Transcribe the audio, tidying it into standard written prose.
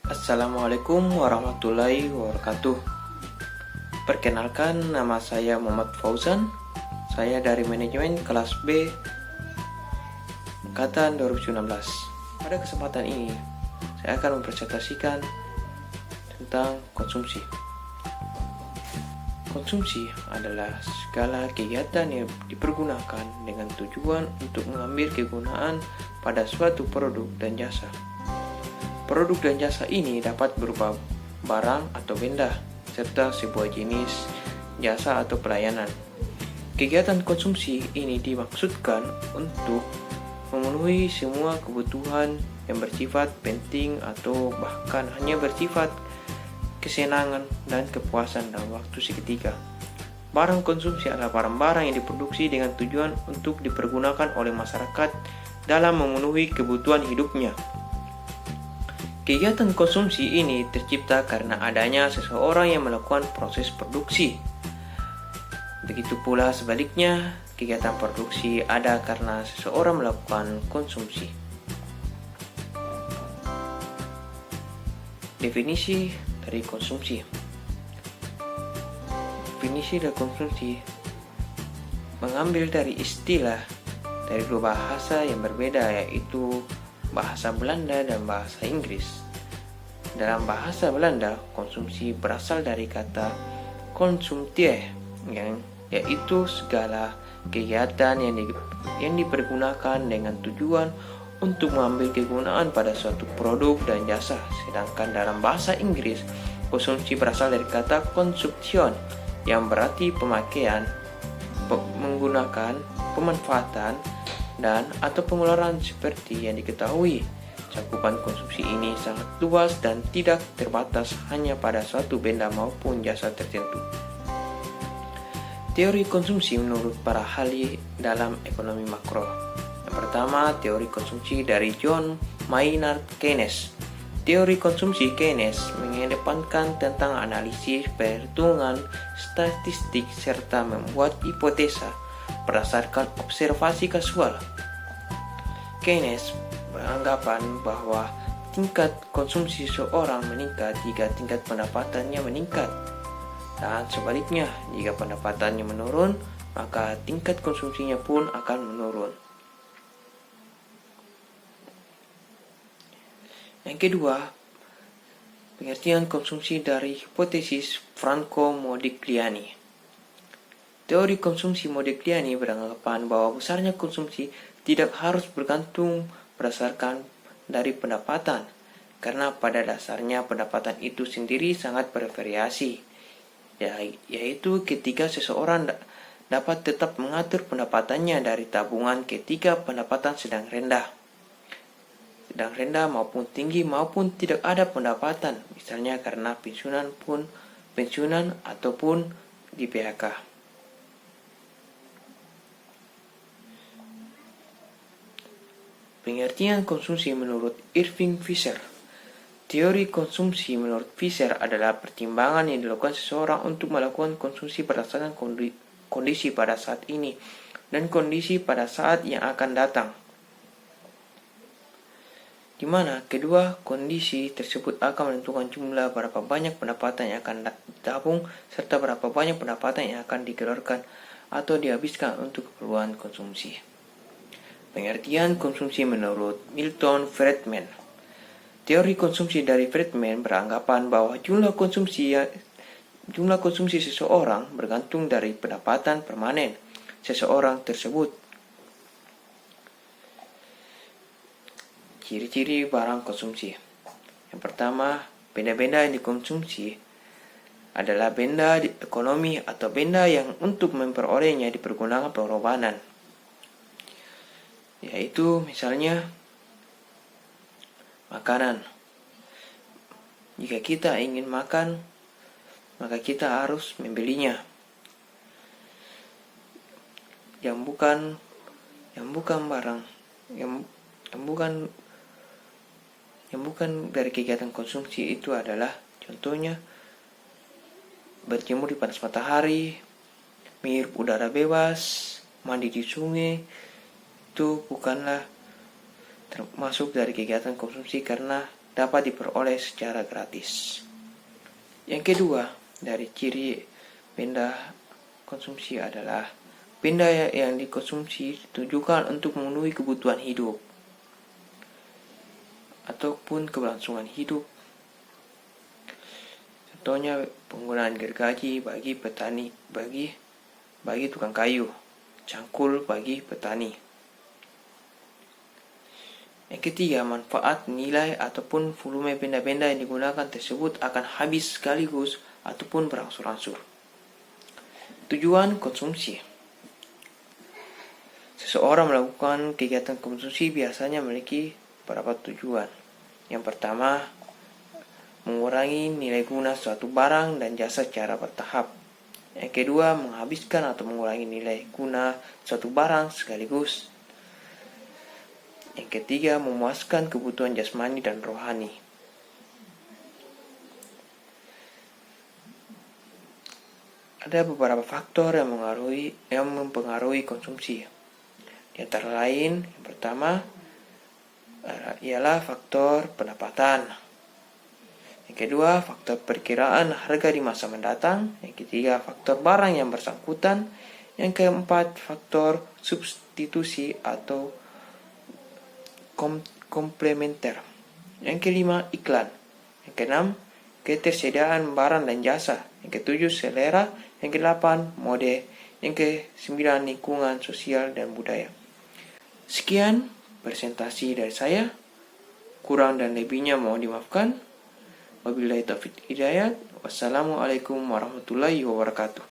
Assalamualaikum warahmatullahi wabarakatuh. Perkenalkan, nama saya Muhammad Fauzan. Saya dari manajemen kelas B angkatan 2019. Pada kesempatan ini, saya akan mempresentasikan tentang konsumsi. Konsumsi adalah segala kegiatan yang dipergunakan dengan tujuan untuk mengambil kegunaan pada suatu produk dan jasa. Produk dan jasa ini dapat berupa barang atau benda, serta sebuah jenis jasa atau pelayanan. Kegiatan konsumsi ini dimaksudkan untuk memenuhi semua kebutuhan yang bersifat penting atau bahkan hanya bersifat kesenangan dan kepuasan dalam waktu seketika. Barang konsumsi adalah barang-barang yang diproduksi dengan tujuan untuk dipergunakan oleh masyarakat dalam memenuhi kebutuhan hidupnya. Kegiatan konsumsi ini tercipta karena adanya seseorang yang melakukan proses produksi. Begitu pula sebaliknya, kegiatan produksi ada karena seseorang melakukan konsumsi. Definisi dari konsumsi. Definisi dari konsumsi mengambil dari istilah dari dua bahasa yang berbeda, yaitu bahasa Belanda dan bahasa Inggris. Dalam bahasa Belanda, konsumsi berasal dari kata konsumtie, yaitu segala kegiatan yang dipergunakan dengan tujuan untuk mengambil kegunaan pada suatu produk dan jasa. Sedangkan dalam bahasa Inggris, konsumsi berasal dari kata consumption, yang berarti pemakaian, menggunakan, pemanfaatan, dan atau pengeluaran. Seperti yang diketahui, cakupan konsumsi ini sangat luas dan tidak terbatas hanya pada suatu benda maupun jasa tertentu. Teori konsumsi menurut para ahli dalam ekonomi makro. Yang pertama, teori konsumsi dari John Maynard Keynes. Teori konsumsi Keynes mengedepankan tentang analisis, perhitungan, statistik, serta membuat hipotesa berdasarkan observasi kasual. Keynes beranggapan bahwa tingkat konsumsi seseorang meningkat jika tingkat pendapatannya meningkat, dan sebaliknya, jika pendapatannya menurun, maka tingkat konsumsinya pun akan menurun. Yang kedua, pengertian konsumsi dari hipotesis Franco-Modigliani. Teori konsumsi Modigliani beranggapan bahwa besarnya konsumsi tidak harus bergantung berdasarkan dari pendapatan, karena pada dasarnya pendapatan itu sendiri sangat bervariasi, yaitu ketika seseorang dapat tetap mengatur pendapatannya dari tabungan ketika pendapatan sedang rendah maupun tinggi maupun tidak ada pendapatan, misalnya karena pensiunan ataupun di PHK. Pengertian konsumsi menurut Irving Fisher. Teori konsumsi menurut Fisher adalah pertimbangan yang dilakukan seseorang untuk melakukan konsumsi berdasarkan kondisi pada saat ini dan kondisi pada saat yang akan datang, di mana kedua kondisi tersebut akan menentukan jumlah berapa banyak pendapatan yang akan ditabung serta berapa banyak pendapatan yang akan dikeluarkan atau dihabiskan untuk keperluan konsumsi. Pengertian konsumsi menurut Milton Friedman. Teori konsumsi dari Friedman beranggapan bahwa jumlah konsumsi seseorang bergantung dari pendapatan permanen seseorang tersebut. Ciri-ciri barang konsumsi. Yang pertama, benda-benda yang dikonsumsi adalah benda ekonomi atau benda yang untuk memperolehnya dipergunakan pengorbanan, yaitu misalnya makanan. Jika kita ingin makan, maka kita harus membelinya. Yang bukan dari kegiatan konsumsi itu adalah contohnya berjemur di panas matahari, menghirup udara bebas, mandi di sungai. Itu bukanlah termasuk dari kegiatan konsumsi karena dapat diperoleh secara gratis. Yang kedua, dari ciri benda konsumsi adalah benda yang dikonsumsi ditujukan untuk memenuhi kebutuhan hidup ataupun keberlangsungan hidup. Contohnya penggunaan gergaji bagi petani, bagi tukang kayu, cangkul bagi petani. Yang ketiga, manfaat, nilai, ataupun volume benda-benda yang digunakan tersebut akan habis sekaligus ataupun berangsur-angsur. Tujuan konsumsi. Seseorang melakukan kegiatan konsumsi biasanya memiliki beberapa tujuan. Yang pertama, mengurangi nilai guna suatu barang dan jasa secara bertahap. Yang kedua, menghabiskan atau mengurangi nilai guna suatu barang sekaligus. Yang ketiga, memuaskan kebutuhan jasmani dan rohani. Ada beberapa faktor yang mempengaruhi konsumsi. Di antara lain, yang pertama ialah faktor pendapatan. Yang kedua, faktor perkiraan harga di masa mendatang. Yang ketiga, faktor barang yang bersangkutan. Yang keempat, faktor substitusi atau komplementer. Yang kelima, iklan. Yang keenam, ketersediaan barang dan jasa. Yang ketujuh, selera. Yang kedelapan, mode. Yang kesembilan, lingkungan sosial dan budaya. Sekian presentasi dari saya. Kurang dan lebihnya mohon dimaafkan. Wabillahi taufiq hidayat. Wassalamualaikum warahmatullahi wabarakatuh.